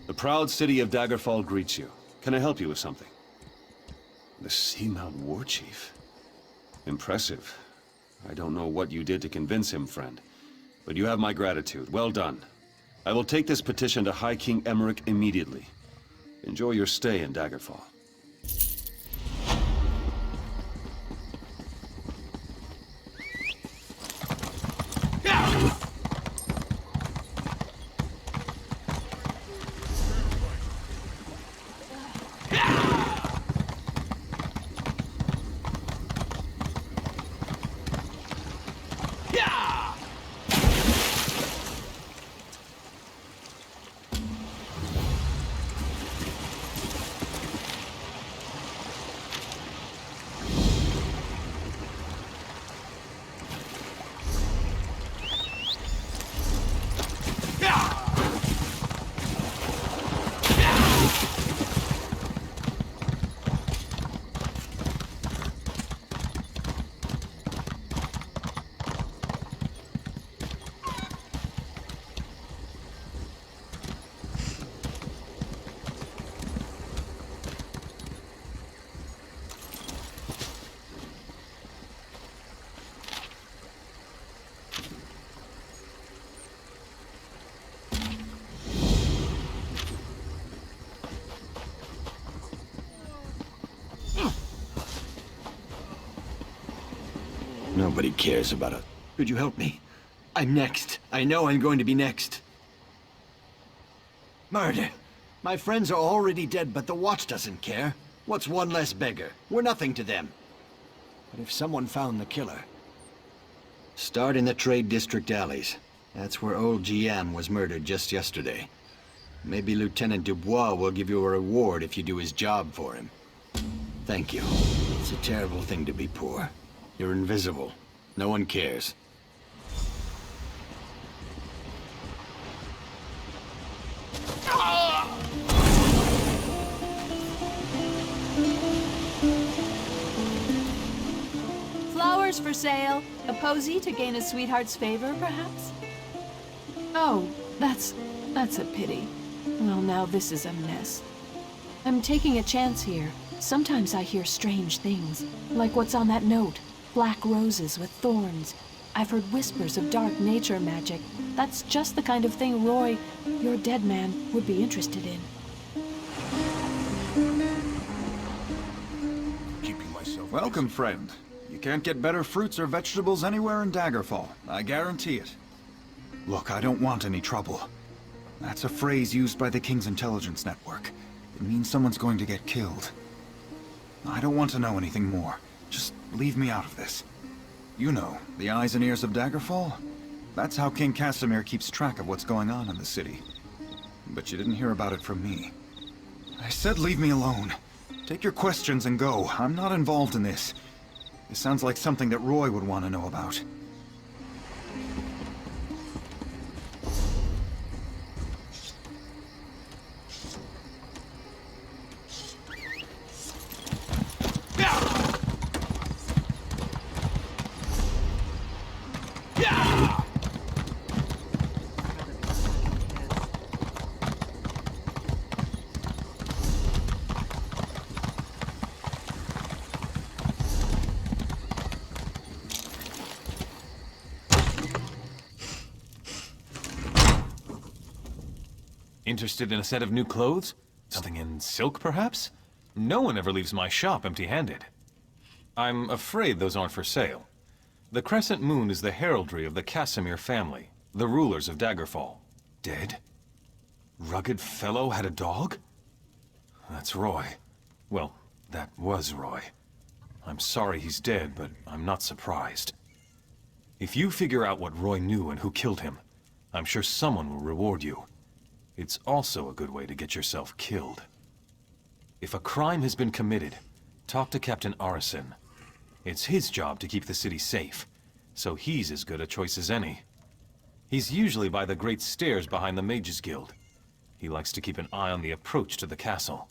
The proud city of Daggerfall greets you. Can I help you with something? The Seamount War Chief. Impressive. I don't know what you did to convince him, friend. But you have my gratitude. Well done. I will take this petition to High King Emmerich immediately. Enjoy your stay in Daggerfall. Nobody cares about it. Could you help me? I'm next. I know I'm going to be next. Murder. My friends are already dead, but the Watch doesn't care. What's one less beggar? We're nothing to them. But if someone found the killer... Start in the Trade District alleys. That's where old Gian was murdered just yesterday. Maybe Lieutenant Dubois will give you a reward if you do his job for him. Thank you. It's a terrible thing to be poor. You're invisible. No one cares. Flowers for sale. A posy to gain a sweetheart's favor, perhaps? Oh, that's a pity. Well, now this is a mess. I'm taking a chance here. Sometimes I hear strange things, like what's on that note. Black roses with thorns. I've heard whispers of dark nature magic. That's just the kind of thing Roy, your dead man, would be interested in. Keeping myself Welcome, friend. You can't get better fruits or vegetables anywhere in Daggerfall. I guarantee it. Look, I don't want any trouble. That's a phrase used by the King's intelligence network. It means someone's going to get killed. I don't want to know anything more. Just leave me out of this. You know, the eyes and ears of Daggerfall? That's how King Casimir keeps track of what's going on in the city. But you didn't hear about it from me. I said leave me alone. Take your questions and go. I'm not involved in this. This sounds like something that Roy would want to know about. Interested in a set of new clothes? Something in silk, perhaps? No one ever leaves my shop empty-handed. I'm afraid those aren't for sale. The Crescent Moon is the heraldry of the Casimir family, the rulers of Daggerfall. Dead? Rugged fellow had a dog? That's Roy. Well, that was Roy. I'm sorry he's dead, but I'm not surprised. If you figure out what Roy knew and who killed him, I'm sure someone will reward you. It's also a good way to get yourself killed. If a crime has been committed, talk to Captain Arison. It's his job to keep the city safe, so he's as good a choice as any. He's usually by the great stairs behind the Mages Guild. He likes to keep an eye on the approach to the castle.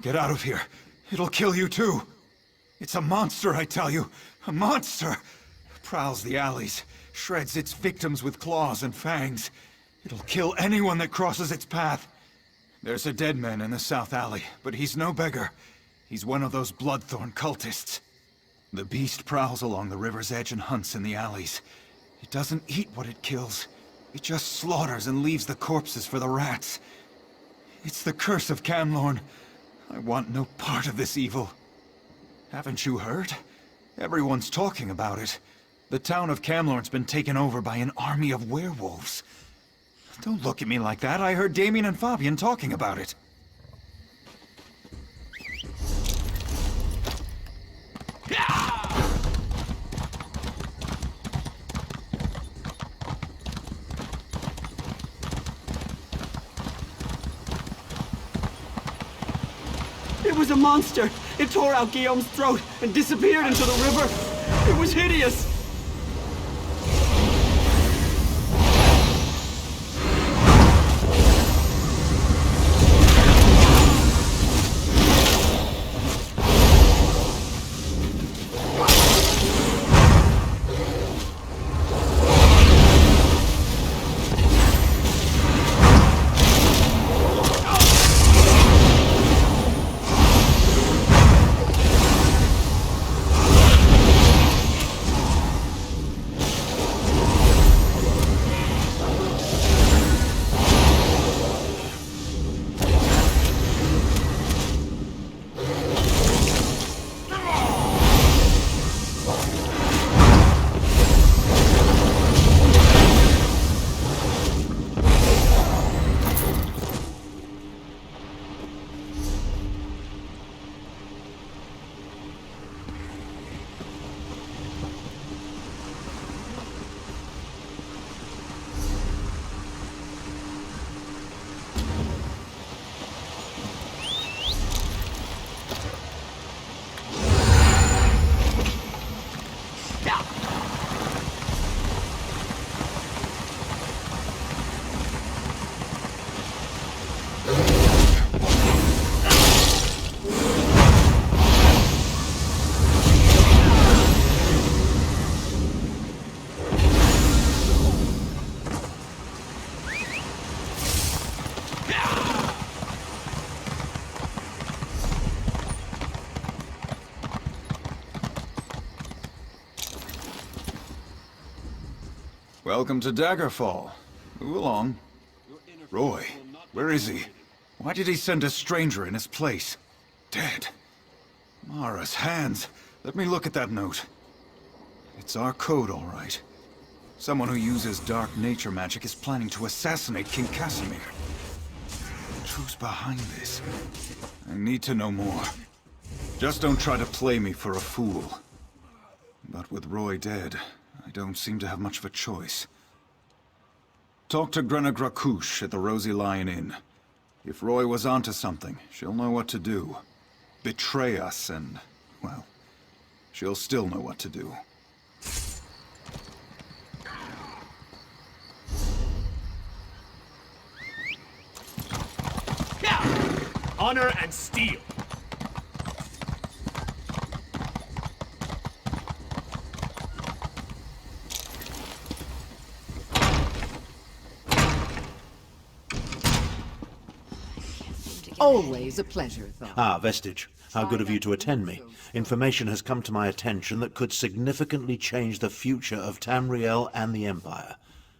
Get out of here. It'll kill you too. It's a monster, I tell you. A monster! Prowls the alleys, shreds its victims with claws and fangs. It'll kill anyone that crosses its path. There's a dead man in the south alley, but he's no beggar. He's one of those bloodthorn cultists. The beast prowls along the river's edge and hunts in the alleys. It doesn't eat what it kills. It just slaughters and leaves the corpses for the rats. It's the curse of Camlorn. I want no part of this evil. Haven't you heard? Everyone's talking about it. The town of Camlorn's been taken over by an army of werewolves. Don't look at me like that. I heard Damien and Fabian talking about it. It was a monster! It tore out Guillaume's throat and disappeared into the river! It was hideous! Welcome to Daggerfall. Move along. Roy, where is he? Why did he send a stranger in his place? Dead. Mara's hands. Let me look at that note. It's our code, all right. Someone who uses dark nature magic is planning to assassinate King Casimir. Who's behind this? I need to know more. Just don't try to play me for a fool. But with Roy dead, I don't seem to have much of a choice. Talk to Grenna Grakush at the Rosy Lion Inn. If Roy was onto something, she'll know what to do. Betray us and, well, she'll still know what to do. Honor and steel. Always a pleasure, Thor. Ah, Vestige. How good of you to attend me. Information has come to my attention that could significantly change the future of Tamriel and the Empire.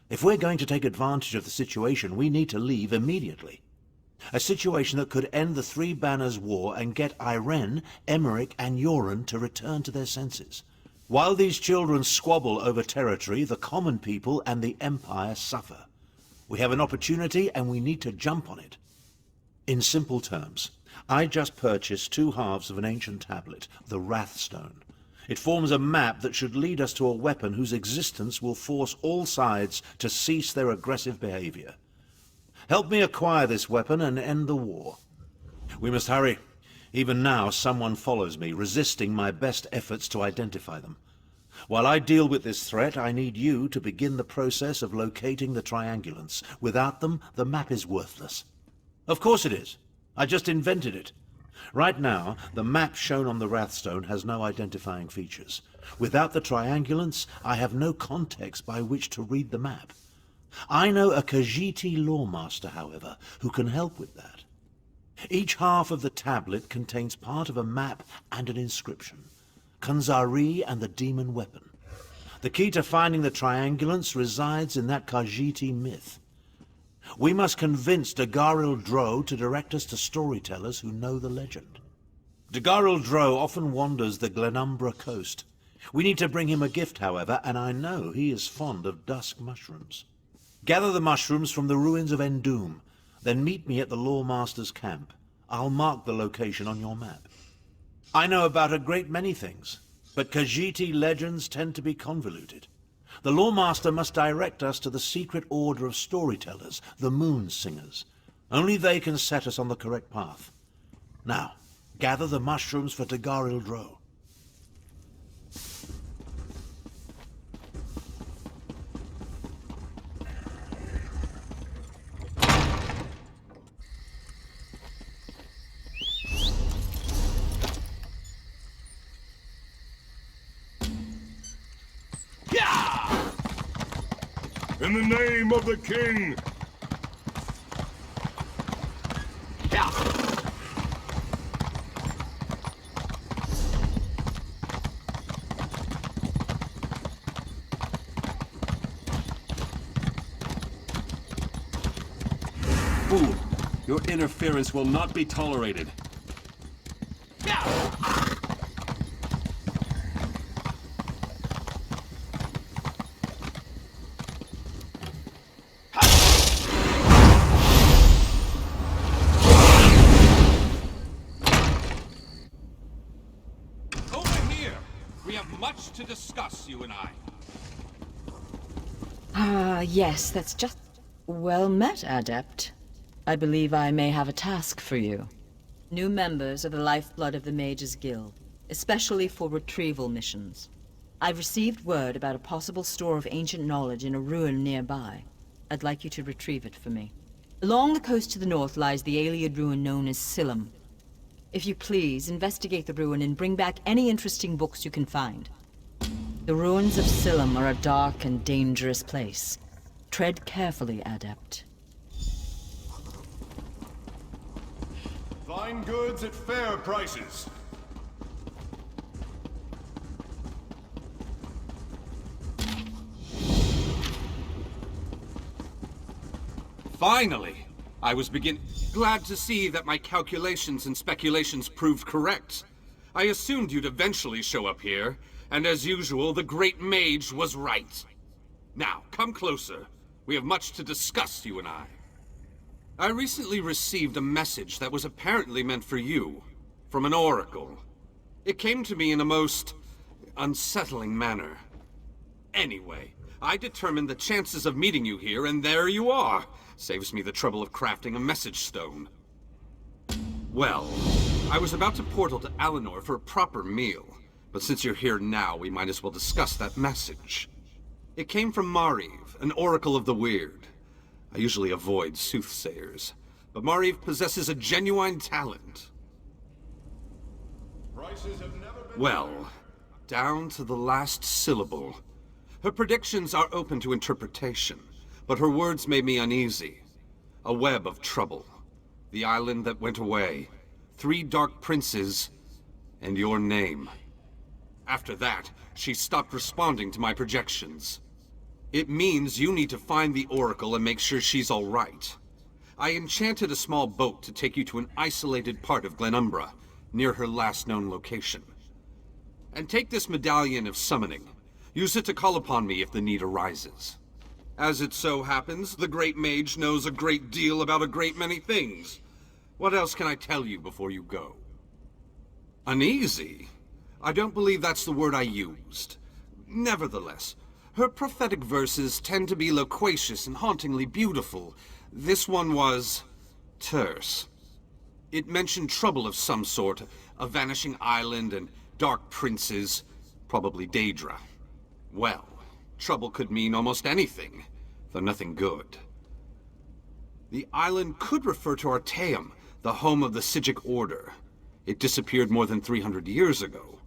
If we're going to take advantage of the situation, we need to leave immediately. A situation that could end the Three Banners War and get Irene, Emmerich, and Yoren to return to their senses. While these children squabble over territory, the common people and the Empire suffer. We have an opportunity and we need to jump on it. In simple terms, I just purchased 2 halves of an ancient tablet, the Wrathstone. It forms a map that should lead us to a weapon whose existence will force all sides to cease their aggressive behavior. Help me acquire this weapon and end the war. We must hurry. Even now, someone follows me, resisting my best efforts to identify them. While I deal with this threat, I need you to begin the process of locating the triangulants. Without them, the map is worthless. Of course it is. I just invented it. Right now, the map shown on the Wrathstone has no identifying features. Without the triangulants, I have no context by which to read the map. I know a Khajiiti lawmaster, however, who can help with that. Each half of the tablet contains part of a map and an inscription. Khanzari and the demon weapon. The key to finding the triangulants resides in that Khajiiti myth. We must convince Dagharil Dro to direct us to storytellers who know the legend. Dagharil Dro often wanders the GLENUMBRA coast. We need to bring him a gift, however, and I know he is fond of dusk mushrooms. Gather the mushrooms from the ruins of Endoom, then meet me at the Lawmaster's camp. I'll mark the location on your map. I know about a great many things, but Khajiiti legends tend to be convoluted. The Lawmaster must direct us to the secret order of storytellers, the Moon Singers. Only they can set us on the correct path. Now, gather the mushrooms for Dagharil Dro. In the name of the king! Fool! Your interference will not be tolerated. To discuss, you and I. Yes, that's just... Well met, Adept. I believe I may have a task for you. New members are the lifeblood of the Mages Guild, especially for retrieval missions. I've received word about a possible store of ancient knowledge in a ruin nearby. I'd like you to retrieve it for me. Along the coast to the north lies the Ayleid ruin known as Silim. If you please, investigate the ruin and bring back any interesting books you can find. The ruins of Silim are a dark and dangerous place. Tread carefully, Adept. Fine goods at fair prices. Finally! I was glad to see that my calculations and speculations proved correct. I assumed you'd eventually show up here, and as usual, the Great Mage was right. Now, come closer. We have much to discuss, you and I. I recently received a message that was apparently meant for you, from an oracle. It came to me in a most unsettling manner. Anyway, I determined the chances of meeting you here, and there you are. Saves me the trouble of crafting a message stone. Well, I was about to portal to Alinor for a proper meal. But since you're here now, we might as well discuss that message. It came from Mariv, an oracle of the weird. I usually avoid soothsayers, but Mariv possesses a genuine talent. Well, down to the last syllable. Her predictions are open to interpretation, but her words made me uneasy. A web of trouble. The island that went away. 3 dark princes, and your name. After that, she stopped responding to my projections. It means you need to find the Oracle and make sure she's all right. I enchanted a small boat to take you to an isolated part of GLENUMBRA, near her last known location. And take this medallion of summoning. Use it to call upon me if the need arises. As it so happens, the Great Mage knows a great deal about a great many things. What else can I tell you before you go? Uneasy? I don't believe that's the word I used. Nevertheless, her prophetic verses tend to be loquacious and hauntingly beautiful. This one was terse. It mentioned trouble of some sort, a vanishing island and dark princes, probably Daedra. Well, trouble could mean almost anything, though nothing good. The island could refer to Artaeum, the home of the Sigic Order. It disappeared more than 300 years ago.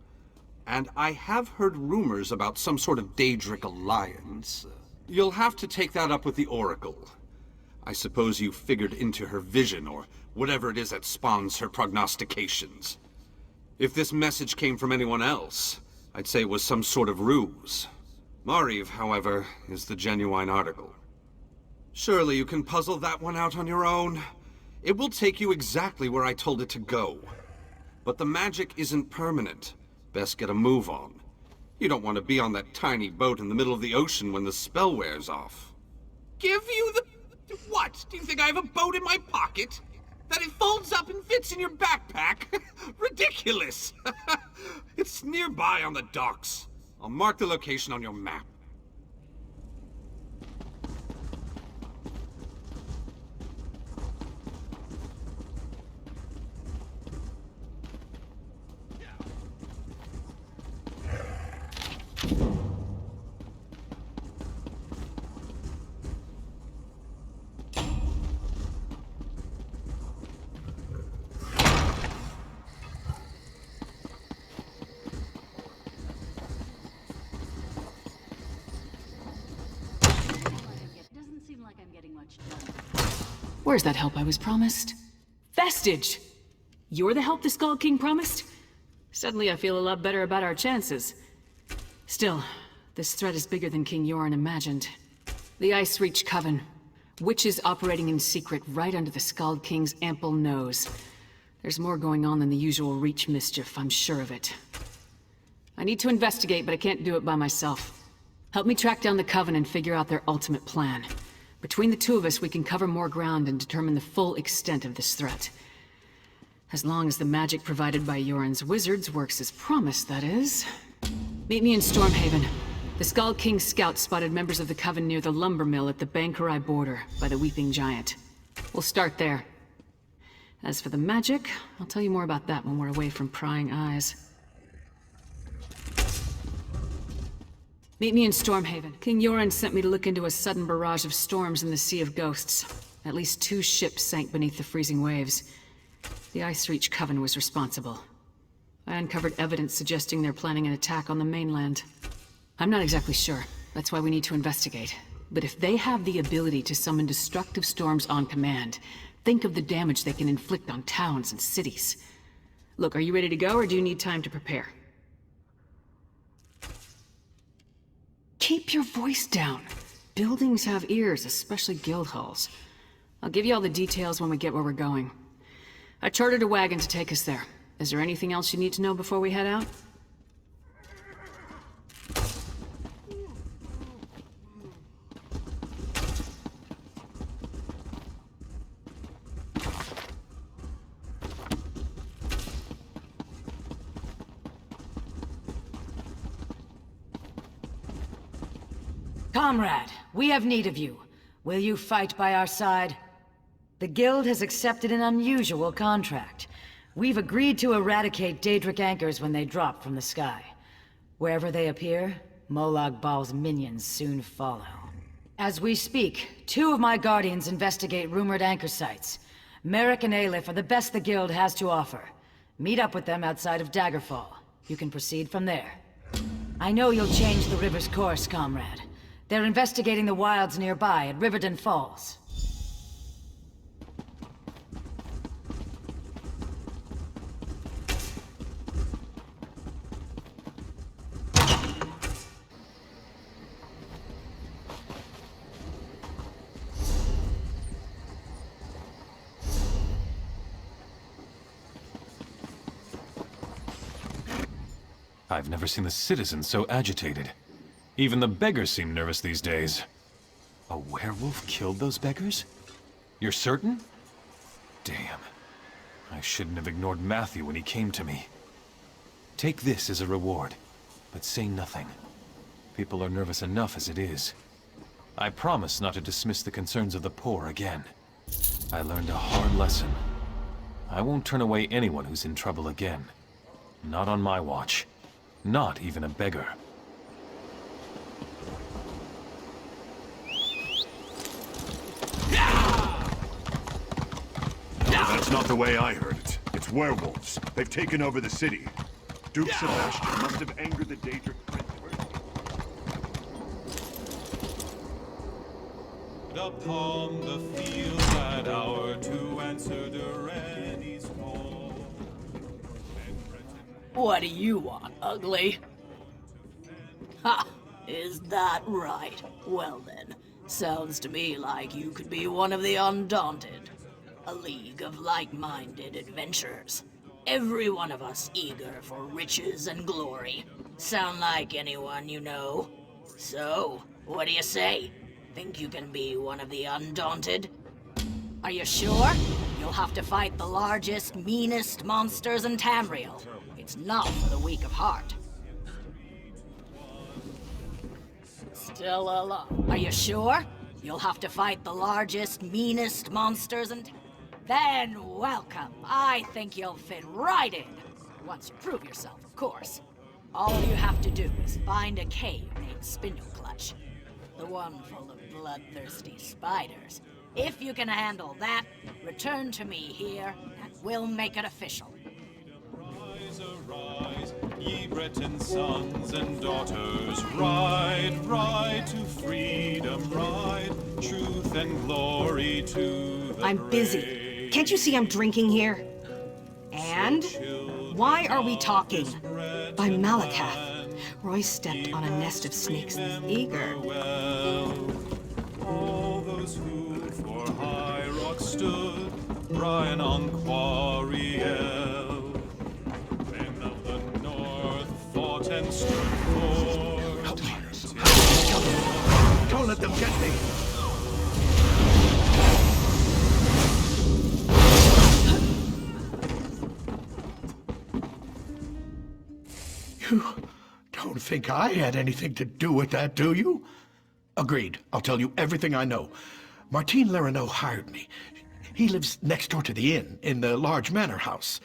And I have heard rumors about some sort of Daedric alliance. You'll have to take that up with the Oracle. I suppose you figured into her vision, or whatever it is that spawns her prognostications. If this message came from anyone else, I'd say it was some sort of ruse. Mariv, however, is the genuine article. Surely you can puzzle that one out on your own. It will take you exactly where I told it to go. But the magic isn't permanent. Best get a move on. You don't want to be on that tiny boat in the middle of the ocean when the spell wears off. Give you the... What? Do you think I have a boat in my pocket? That it folds up and fits in your backpack? Ridiculous! It's nearby on the docks. I'll mark the location on your map. Where's that help I was promised? Vestige! You're the help the Skull King promised? Suddenly I feel a lot better about our chances. Still, this threat is bigger than King Yoren imagined. The Ice Reach Coven. Witches operating in secret right under the Skald King's ample nose. There's more going on than the usual Reach mischief, I'm sure of it. I need to investigate, but I can't do it by myself. Help me track down the Coven and figure out their ultimate plan. Between the two of us, we can cover more ground and determine the full extent of this threat. As long as the magic provided by Yoren's wizards works as promised, that is. Meet me in Stormhaven. The Skald King's scouts spotted members of the Coven near the lumber mill at the Bankarai border, by the Weeping Giant. We'll start there. As for the magic, I'll tell you more about that when we're away from prying eyes. Meet me in Stormhaven. King Yoren sent me to look into a sudden barrage of storms in the Sea of Ghosts. At least 2 ships sank beneath the freezing waves. The Ice Reach Coven was responsible. I uncovered evidence suggesting they're planning an attack on the mainland. I'm not exactly sure. That's why we need to investigate. But if they have the ability to summon destructive storms on command, think of the damage they can inflict on towns and cities. Look, are you ready to go, or do you need time to prepare? Keep your voice down. Buildings have ears, especially guild halls. I'll give you all the details when we get where we're going. I chartered a wagon to take us there. Is there anything else you need to know before we head out? Comrade, we have need of you. Will you fight by our side? The Guild has accepted an unusual contract. We've agreed to eradicate Daedric anchors when they drop from the sky. Wherever they appear, Molag Bal's minions soon follow. As we speak, 2 of my guardians investigate rumored anchor sites. Merrick and Aleph are the best the Guild has to offer. Meet up with them outside of Daggerfall. You can proceed from there. I know you'll change the river's course, comrade. They're investigating the wilds nearby at Riverdon Falls. I've never seen the citizens so agitated. Even the beggars seem nervous these days. A werewolf killed those beggars? You're certain? Damn. I shouldn't have ignored Matthew when he came to me. Take this as a reward, but say nothing. People are nervous enough as it is. I promise not to dismiss the concerns of the poor again. I learned a hard lesson. I won't turn away anyone who's in trouble again. Not on my watch. Not even a beggar. No, that's not the way I heard it. It's It's werewolves. They've taken over the city. Duke Sebastian must have angered the Daedric prince. Upon the field that hour to answer Durrani's call. What do you want, ugly? Ha! Is that right? Well then, sounds to me like you could be one of the Undaunted. A league of like-minded adventurers. Every one of us eager for riches and glory. Sound like anyone you know? So, what do you say? Think you can be one of the Undaunted? Are you sure? You'll have to fight the largest, meanest monsters in Tamriel. It's not for the weak of heart. Still alive. Are you sure? You'll have to fight the largest, meanest monsters in... Then welcome. I think you'll fit right in. Once you prove yourself, of course. All you have to do is find a cave named Spindle Clutch. The one full of bloodthirsty spiders. If you can handle that, return to me here, and we'll make it official. Arise, arise, ye Breton sons and daughters, ride, ride to freedom, ride, truth and glory to the I'm busy. Can't you see I'm drinking here? And? Why are we talking? By Malakath. Roy stepped on a nest of snakes. Eager. All those who for High Rock stood, Brian on Quarriel. Men of the North fought and stood for. Help me. Don't let them get me. You don't think I had anything to do with that, do you? Agreed. I'll tell you everything I know. Martin Lerino hired me. He lives next door to the inn, in the large manor house.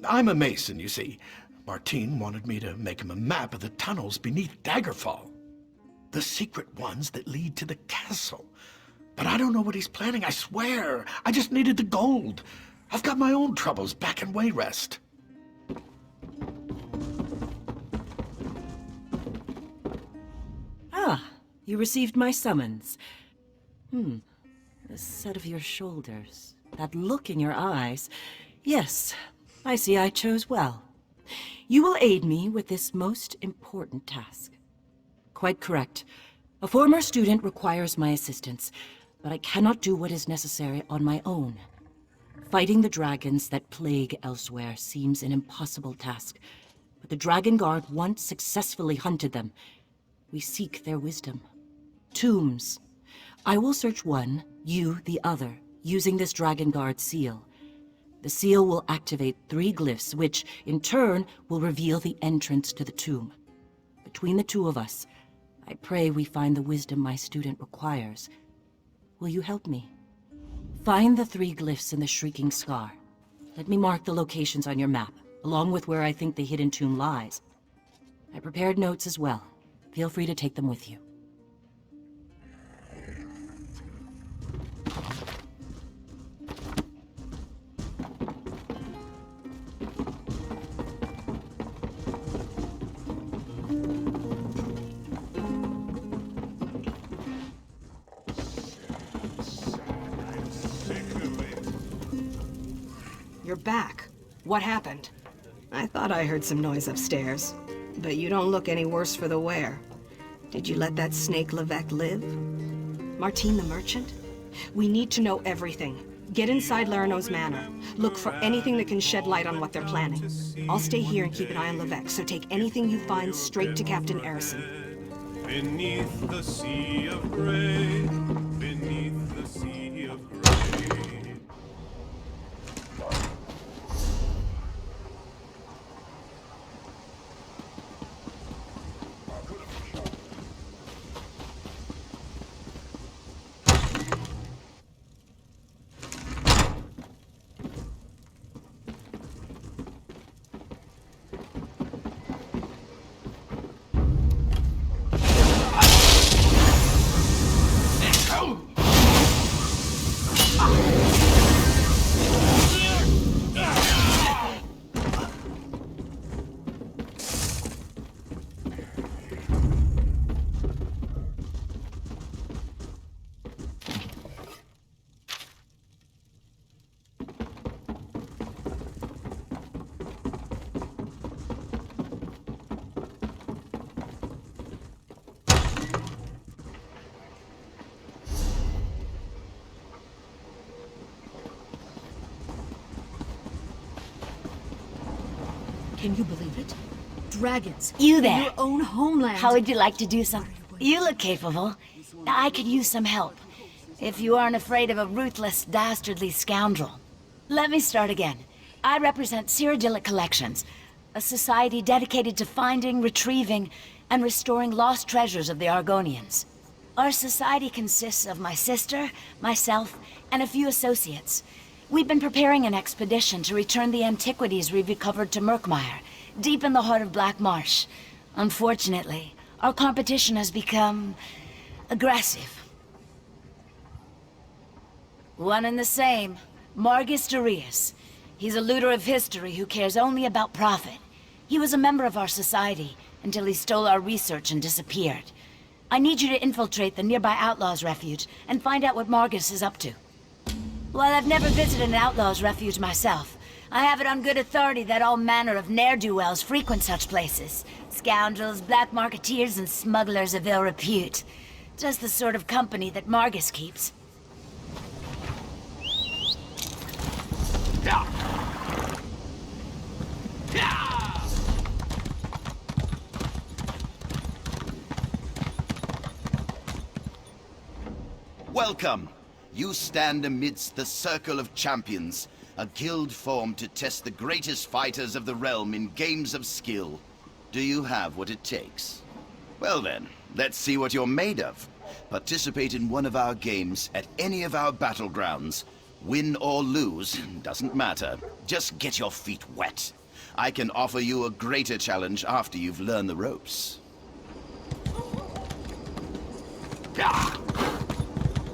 I'm a mason, you see. Martin wanted me to make him a map of the tunnels beneath Daggerfall. The secret ones that lead to the castle. But I don't know what he's planning, I swear. I just needed the gold. I've got my own troubles back in Wayrest. Ah, you received my summons. The set of your shoulders, that look in your eyes. Yes, I see I chose well. You will aid me with this most important task. Quite correct. A former student requires my assistance, but I cannot do what is necessary on my own. Fighting the dragons that plague elsewhere seems an impossible task, but the Dragon Guard once successfully hunted them. We seek their wisdom. Tombs. I will search one, you the other, using this Dragon Guard seal. The seal will activate 3 glyphs, which, in turn, will reveal the entrance to the tomb. Between the two of us, I pray we find the wisdom my student requires. Will you help me? Find the 3 glyphs in the Shrieking Scar. Let me mark the locations on your map, along with where I think the hidden tomb lies. I prepared notes as well. Feel free to take them with you. You're back. What happened? I thought I heard some noise upstairs, but you don't look any worse for the wear. Did you let that snake Levesque live? Martin the merchant? We need to know everything. Get inside Lerino's manor. Look for anything that can shed light on what they're planning. I'll stay here and keep an eye on Levesque, so take anything you find straight to Captain Arison. Beneath the sea of gray, beneath the sea of gray. Help Can you believe it? Dragons. You in there. your own homeland. How would you like to do something? You look capable. I could use some help. If you aren't afraid of a ruthless, dastardly scoundrel. Let me start again. I represent Cyrodiilic Collections, a society dedicated to finding, retrieving, and restoring lost treasures of the Argonians. Our society consists of my sister, myself, and a few associates. We've been preparing an expedition to return the antiquities we've recovered to Murkmire, deep in the heart of Black Marsh. Unfortunately, our competition has become aggressive. One and the same, Margus Darius. He's a looter of history who cares only about profit. He was a member of our society until he stole our research and disappeared. I need you to infiltrate the nearby Outlaws' Refuge and find out what Margus is up to. While I've never visited an Outlaws' Refuge myself, I have it on good authority that all manner of ne'er-do-wells frequent such places. Scoundrels, black marketeers, and smugglers of ill repute. Just the sort of company that Margus keeps. Welcome. You stand amidst the Circle of Champions, a guild formed to test the greatest fighters of the realm in games of skill. Do you have what it takes? Well then, let's see what you're made of. Participate in one of our games at any of our battlegrounds. Win or lose, doesn't matter. Just get your feet wet. I can offer you a greater challenge after you've learned the ropes.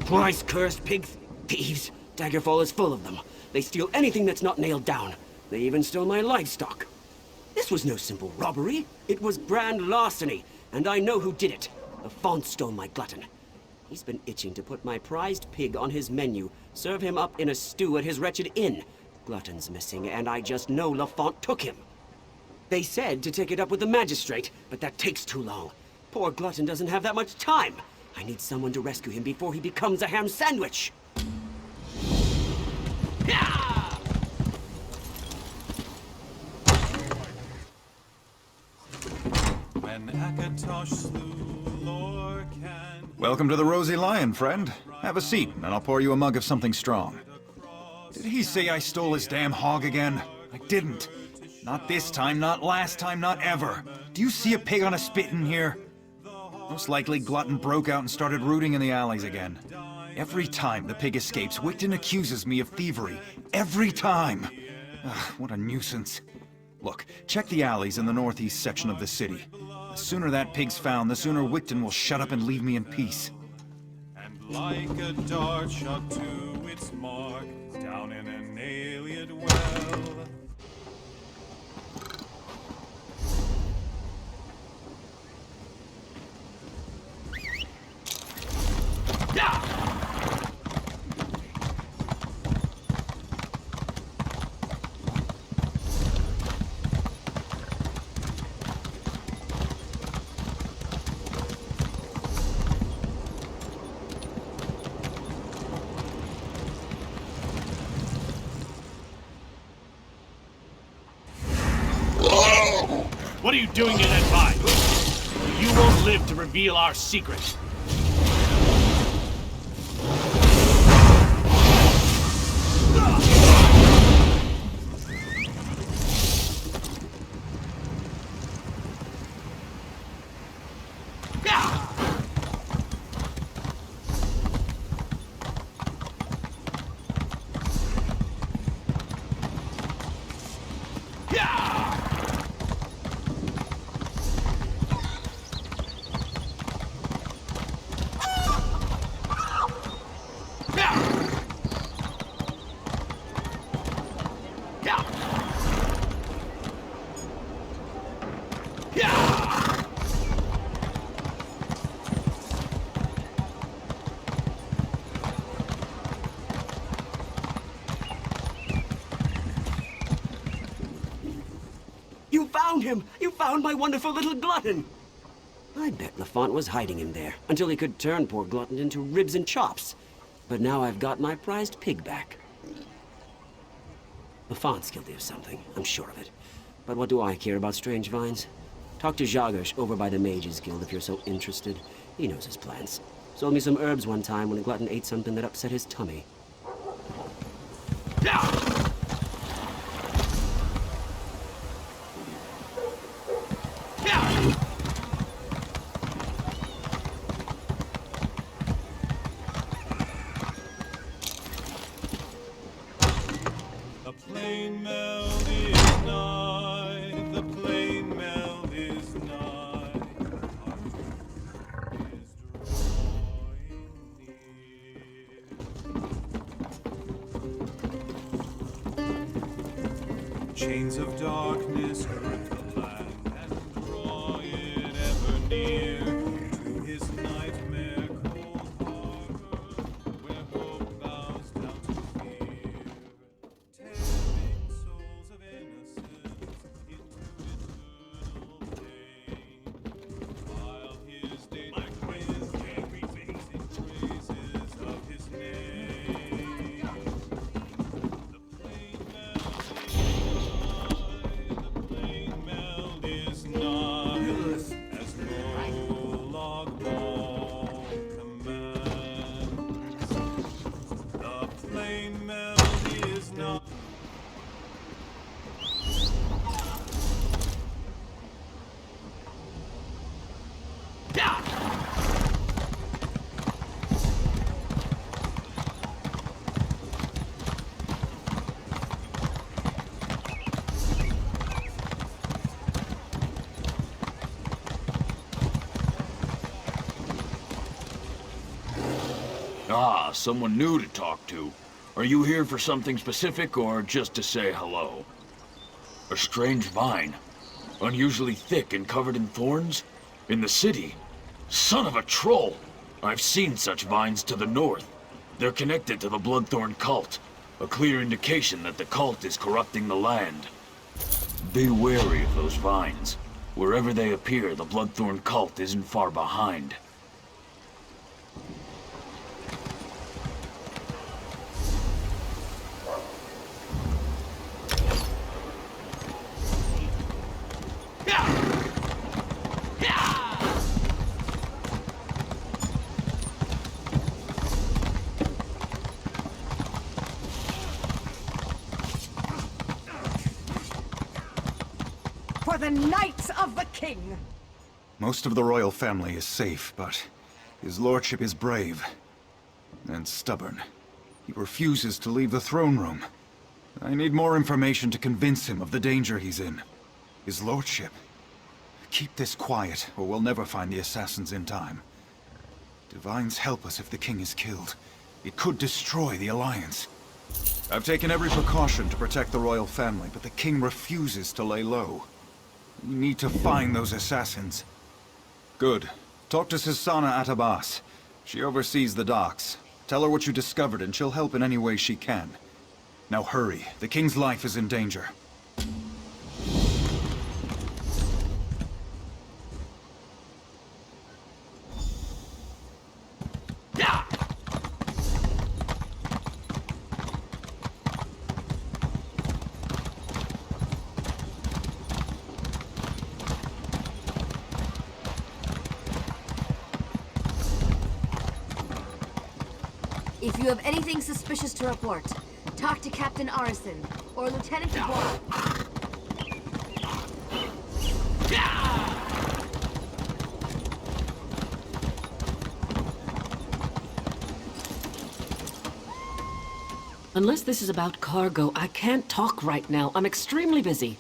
Price-cursed pig thieves. Daggerfall is full of them. They steal anything that's not nailed down. They even stole my livestock. This was no simple robbery. It was grand larceny, and I know who did it. The Font stole my glutton. He's been itching to put my prized pig on his menu, serve him up in a stew at his wretched inn. Glutton's missing, and I just know Lafont took him. They said to take it up with the magistrate, but that takes too long. Poor Glutton doesn't have that much time. I need someone to rescue him before he becomes a ham sandwich. When Akatosh slew Lorcan. Welcome to the Rosy Lion, friend. Have a seat, and I'll pour you a mug of something strong. Did he say I stole his damn hog again? I didn't. Not this time, not last time, not ever. Do you see a pig on a spit in here? Most likely Glutton broke out and started rooting in the alleys again. Every time the pig escapes, Wigton accuses me of thievery. Every time! Ugh, what a nuisance. Look, check the alleys in the northeast section of the city. The sooner that pig's found, the sooner Wigton will shut up and leave me in peace. And like a dart shot to its mark, down in an Ayleid well. What are you doing to that vine? You won't live to reveal our secret. You found my wonderful little Glutton! I bet Lafont was hiding him there, until he could turn poor Glutton into ribs and chops. But now I've got my prized pig back. Lafont's guilty of something, I'm sure of it. But what do I care about strange vines? Talk to Hjaalmarch over by the Mages Guild if you're so interested. He knows his plants. Sold me some herbs one time when a glutton ate something that upset his tummy. The plain meld is nigh, the plain meld is nigh. Chains of darkness gird the land and draw it ever near to his nightmare cold harbor, where hope bows down to fear, tearing souls of innocence into eternal pain, while his daylight praises of his name. Is not as no log ball commands. The plain melody is not. Ah, someone new to talk to. Are you here for something specific or just to say hello? A strange vine. Unusually thick and covered in thorns? In the city? Son of a troll! I've seen such vines to the north. They're connected to the Bloodthorn cult. A clear indication that the cult is corrupting the land. Be wary of those vines. Wherever they appear, the Bloodthorn cult isn't far behind. For the Knights of the King! Most of the royal family is safe, but his lordship is brave and stubborn. He refuses to leave the throne room. I need more information to convince him of the danger he's in. His lordship. Keep this quiet, or we'll never find the assassins in time. Divines help us if the king is killed. It could destroy the Alliance. I've taken every precaution to protect the royal family, but the king refuses to lay low. We need to find those assassins. Good. Talk to Sisana Atabas. She oversees the docks. Tell her what you discovered and she'll help in any way she can. Now hurry. The king's life is in danger. If you have anything suspicious to report, talk to Captain Arison or Lieutenant Dubois. Unless this is about cargo, I can't talk right now. I'm extremely busy.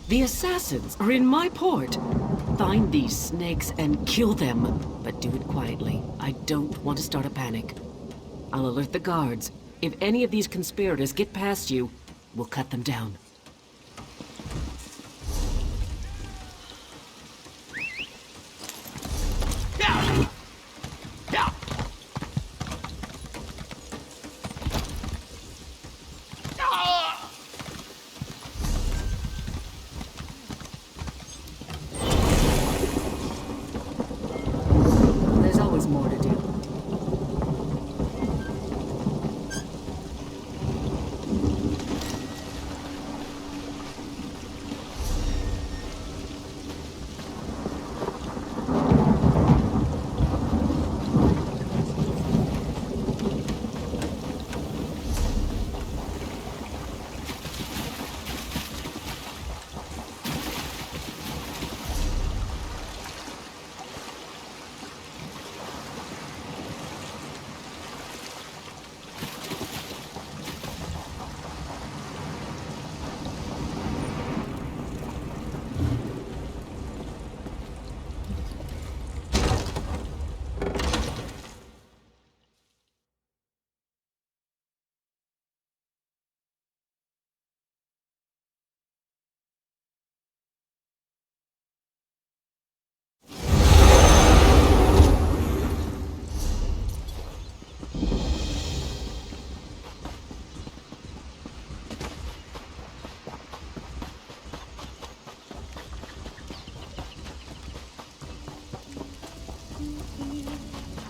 The assassins are in my port. Find these snakes and kill them, but do it quietly. I don't want to start a panic. I'll alert the guards. If any of these conspirators get past you, we'll cut them down. There's always more to do.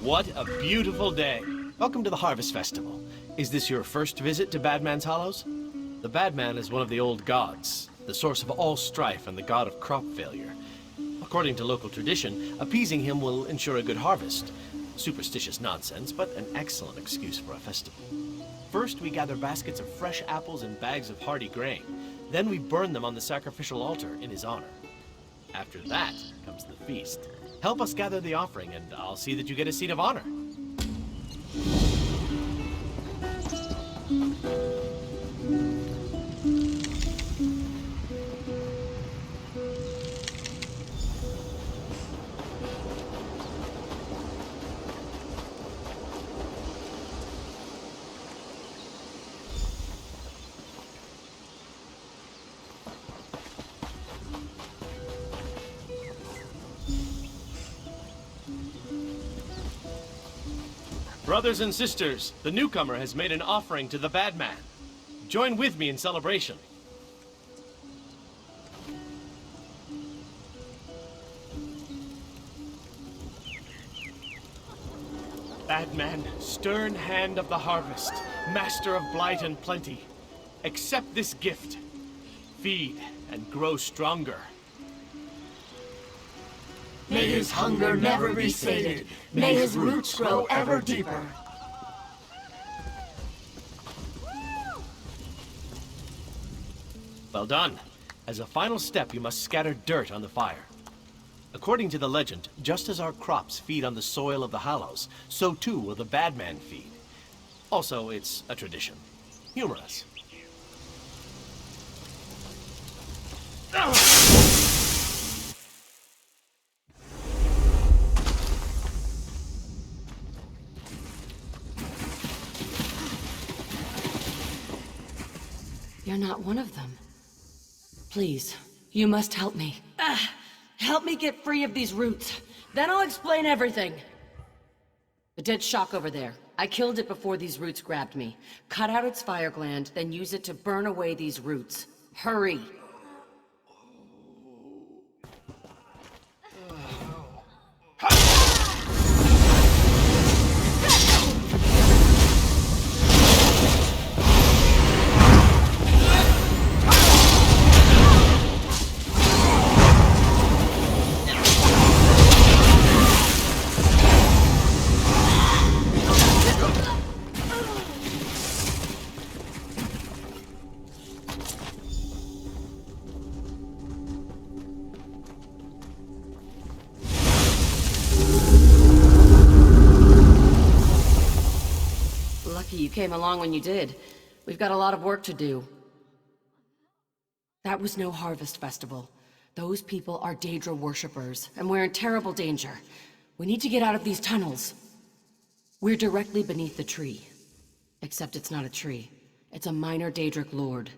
What a beautiful day. Welcome to the Harvest Festival. Is this your first visit to Badman's Hollows? The Badman is one of the old gods, the source of all strife and the god of crop failure. According to local tradition, appeasing him will ensure a good harvest. Superstitious nonsense, but an excellent excuse for a festival. First, we gather baskets of fresh apples and bags of hardy grain. Then we burn them on the sacrificial altar in his honor. After that comes the feast. Help us gather the offering, and I'll see that you get a seat of honor. Brothers and sisters, the newcomer has made an offering to the Badman. Join with me in celebration. Badman, stern hand of the harvest, master of blight and plenty, accept this gift. Feed and grow stronger. May his hunger never be sated. May his roots grow ever deeper. Well done. As a final step, you must scatter dirt on the fire. According to the legend, just as our crops feed on the soil of the Hollows, so too will the Badman feed. Also, it's a tradition. Humor us. You're not one of them. Please, you must help me. Help me get free of these roots. Then I'll explain everything. The dead shock over there. I killed it before these roots grabbed me. Cut out its fire gland, then use it to burn away these roots. Hurry! You came along when you did. We've got a lot of work to do. That was no harvest festival. Those people are Daedra worshippers, and we're in terrible danger. We need to get out of these tunnels. We're directly beneath the tree. Except it's not a tree. It's a minor Daedric lord.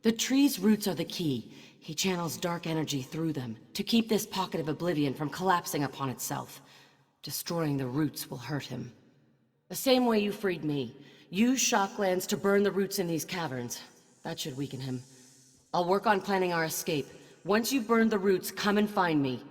The tree's roots are the key. He channels dark energy through them to keep this pocket of oblivion from collapsing upon itself. Destroying the roots will hurt him. The same way you freed me. Use shock glands to burn the roots in these caverns. That should weaken him. I'll work on planning our escape. Once you've burned the roots, come and find me.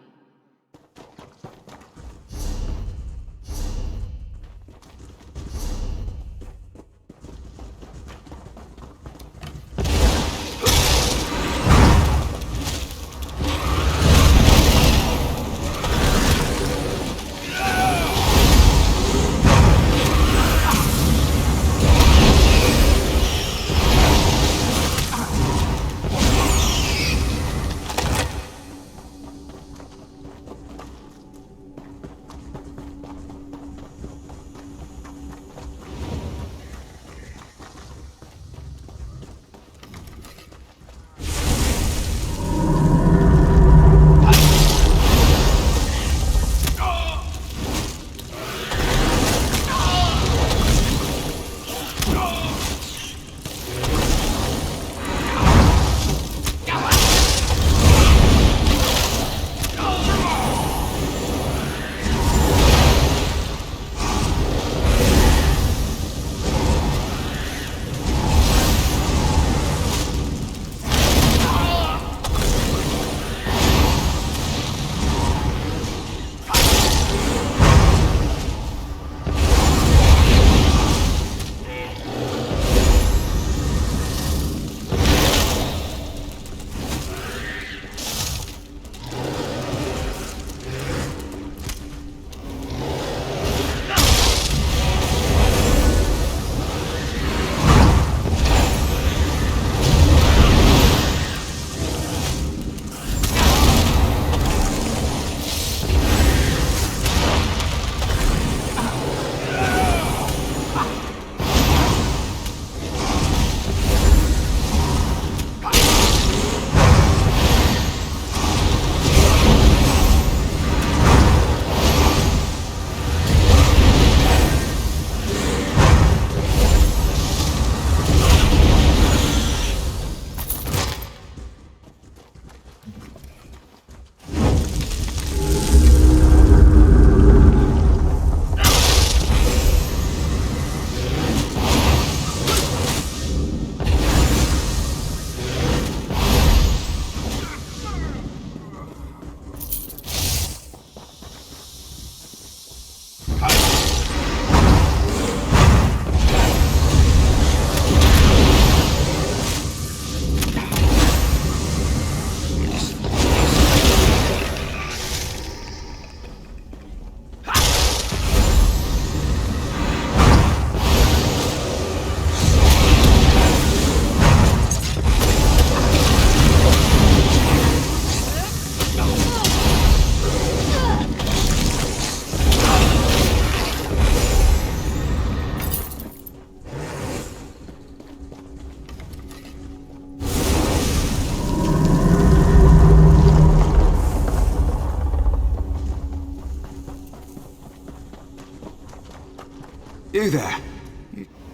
you there?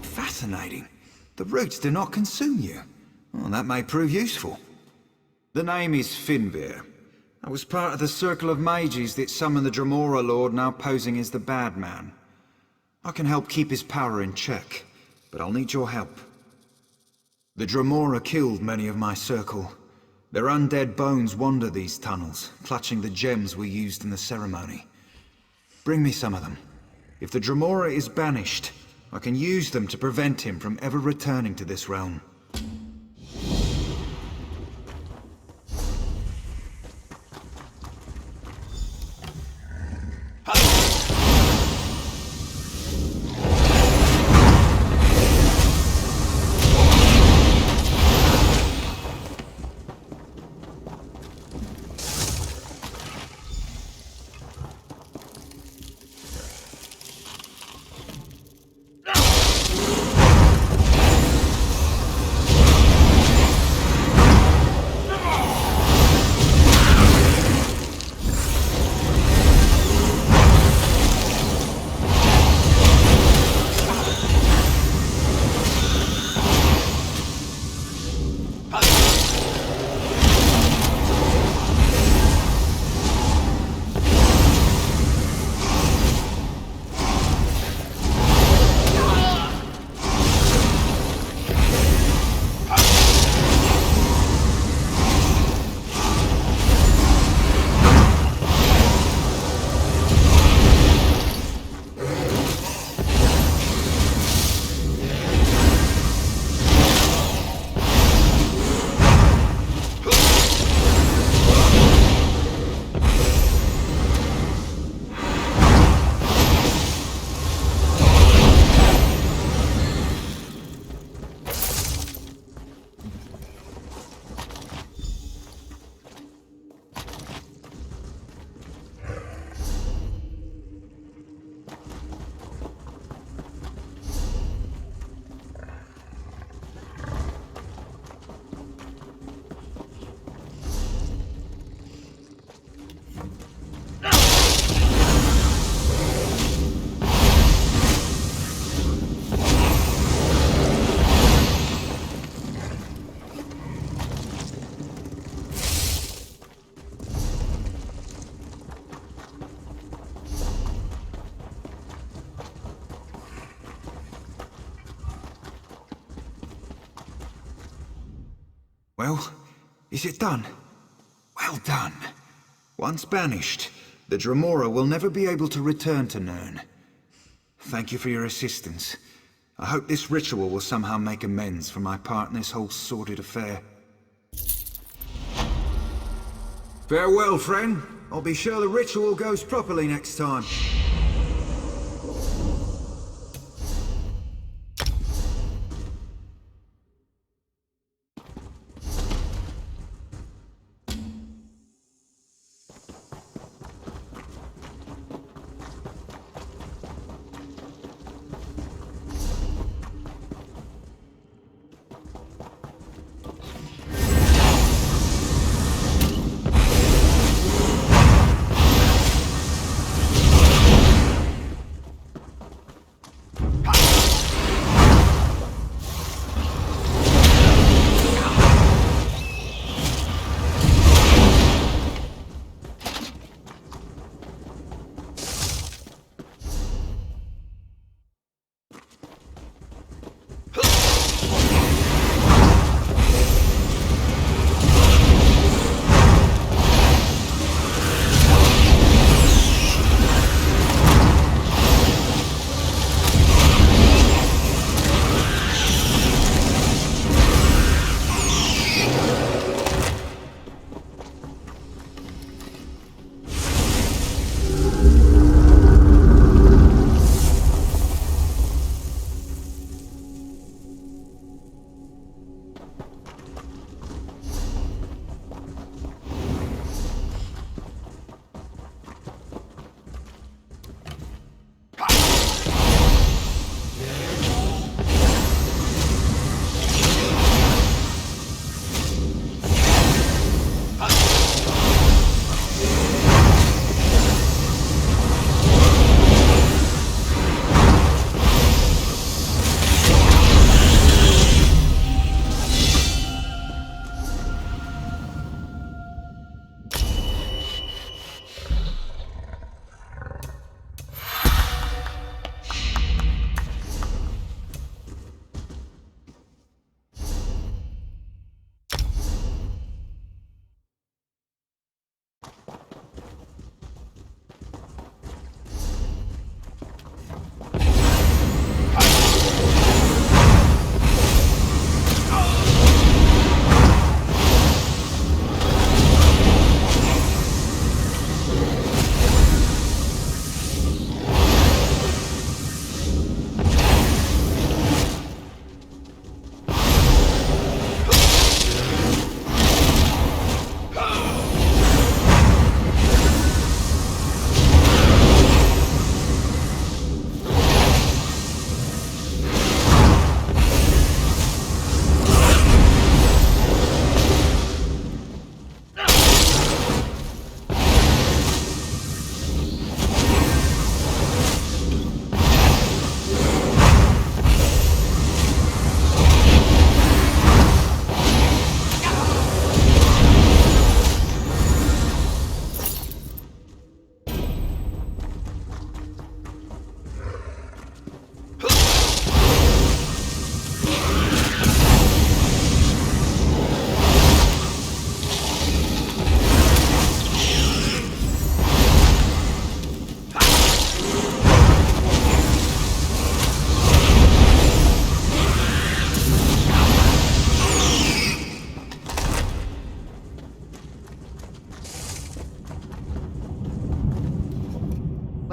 Fascinating. The roots do not consume you. Well, that may prove useful. The name is Finnveer. I was part of the circle of mages that summoned the Dremora Lord now posing as the bad man. I can help keep his power in check, but I'll need your help. The Dremora killed many of my circle. Their undead bones wander these tunnels, clutching the gems we used in the ceremony. Bring me some of them. If the Dremora is banished, I can use them to prevent him from ever returning to this realm. Well, is it done? Well done. Once banished, the Dremora will never be able to return to Nirn. Thank you for your assistance. I hope this ritual will somehow make amends for my part in this whole sordid affair. Farewell, friend. I'll be sure the ritual goes properly next time.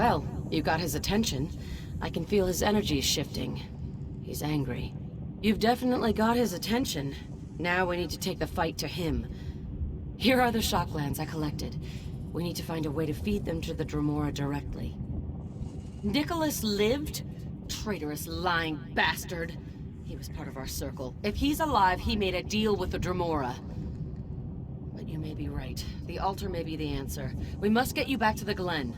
Well, you got his attention. I can feel his energy shifting. He's angry. You've definitely got his attention. Now we need to take the fight to him. Here are the shocklands I collected. We need to find a way to feed them to the Dremora directly. Nicholas lived? Traitorous, lying bastard. He was part of our circle. If he's alive, he made a deal with the Dremora. But you may be right. The altar may be the answer. We must get you back to the Glen.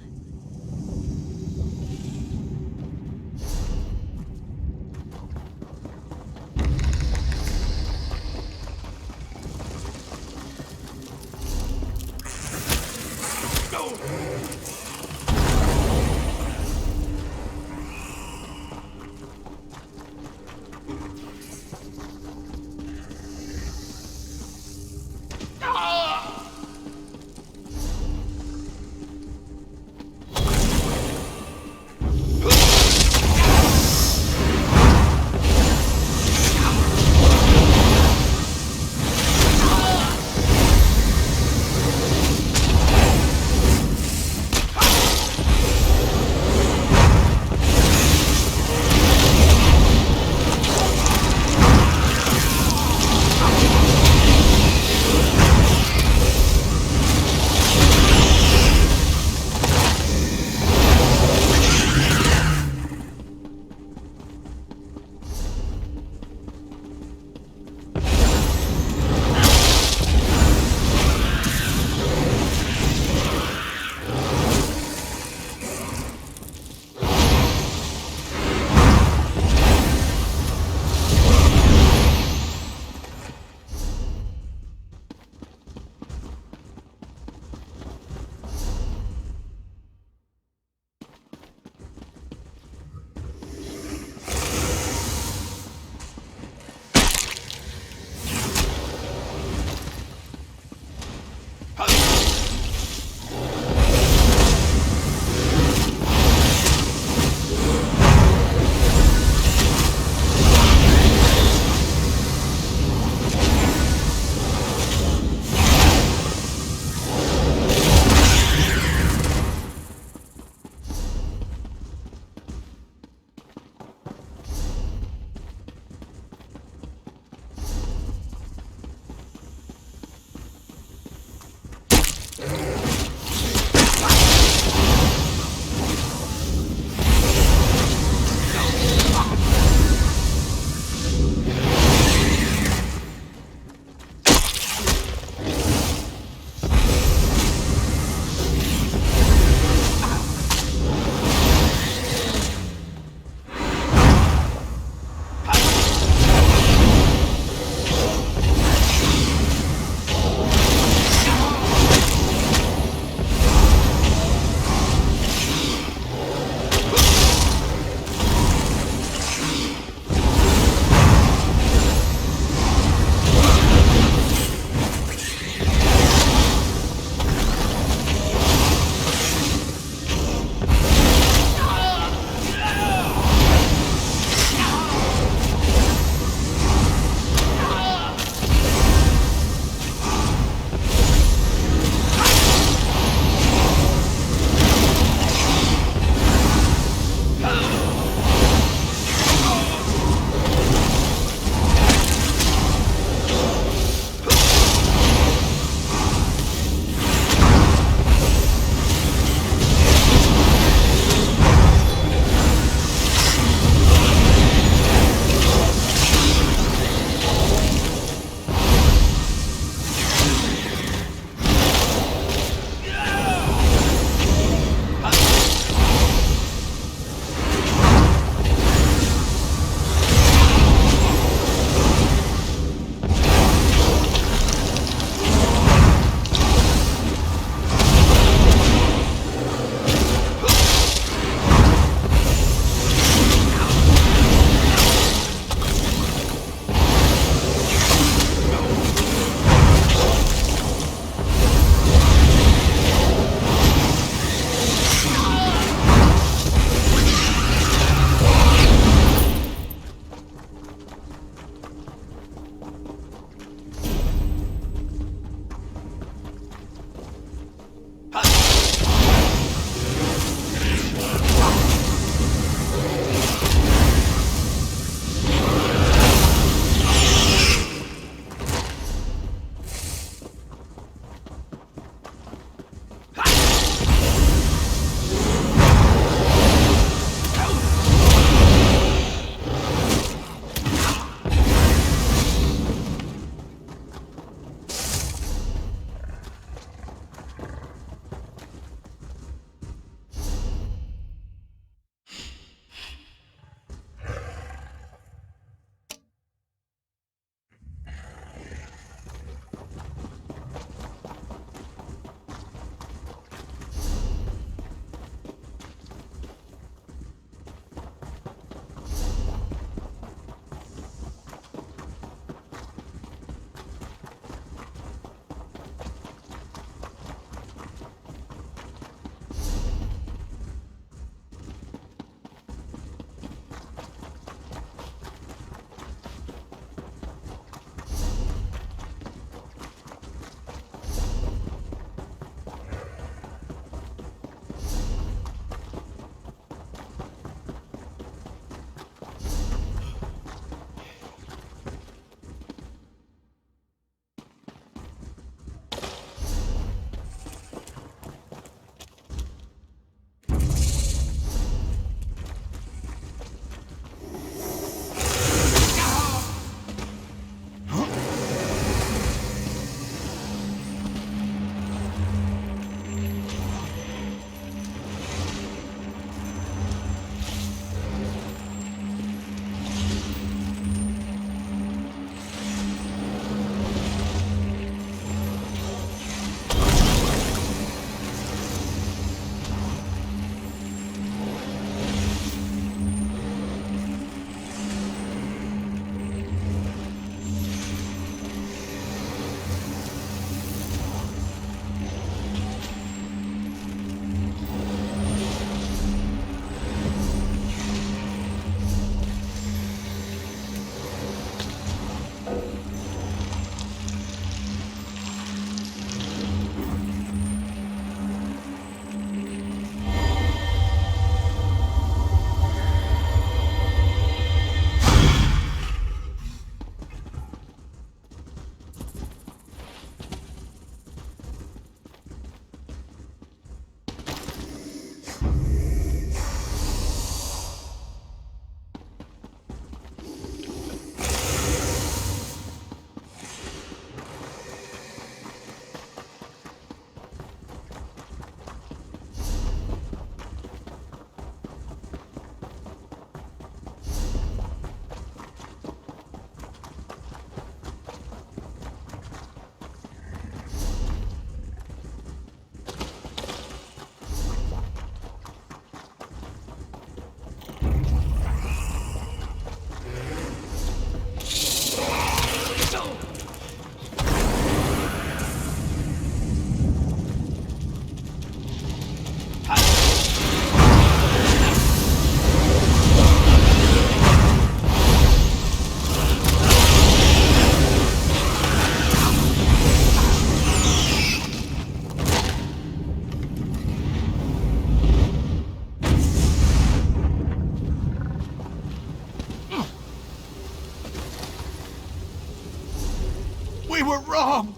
wrong.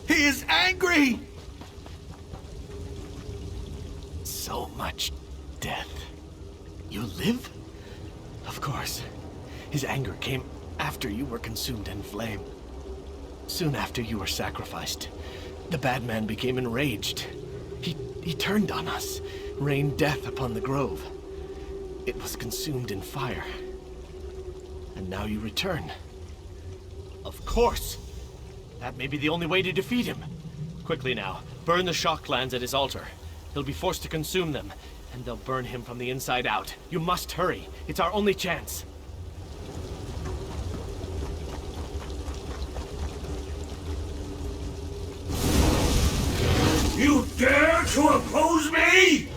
He is angry. So much death. You live? Of course. His anger came after you were consumed in flame. Soon after you were sacrificed, the bad man became enraged. He turned on us, rained death upon the grove. It was consumed in fire. And now you return. Of course! That may be the only way to defeat him. Quickly now, burn the shocklands at his altar. He'll be forced to consume them, and they'll burn him from the inside out. You must hurry. It's our only chance. You dare to oppose me?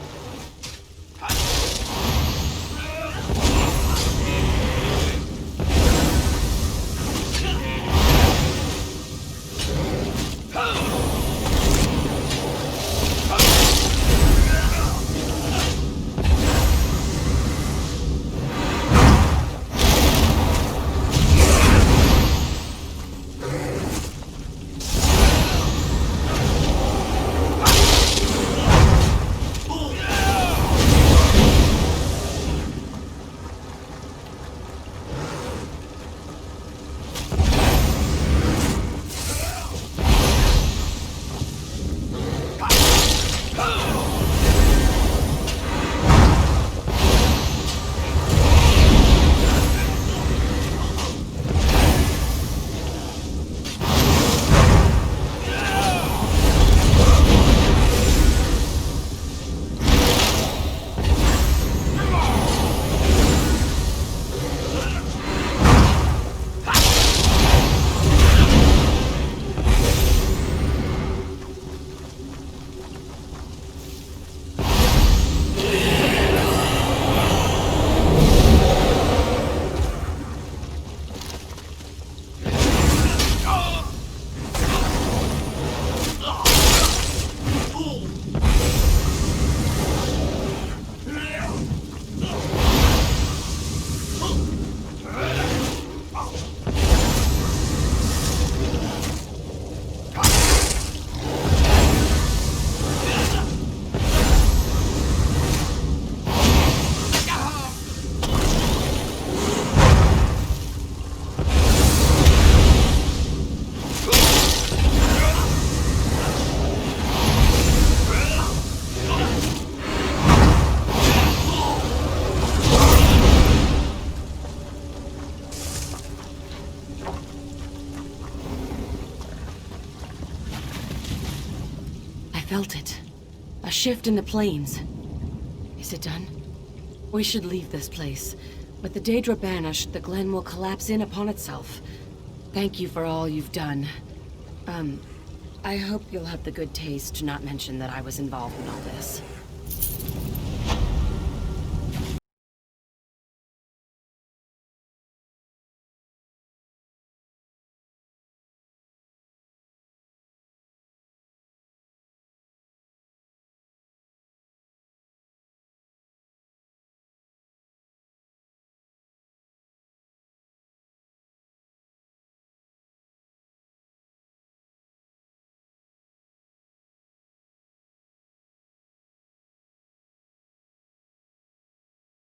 Felt it. A shift in the plains. Is it done? We should leave this place. With the Daedra banished, the Glen will collapse in upon itself. Thank you for all you've done. I hope you'll have the good taste to not mention that I was involved in all this.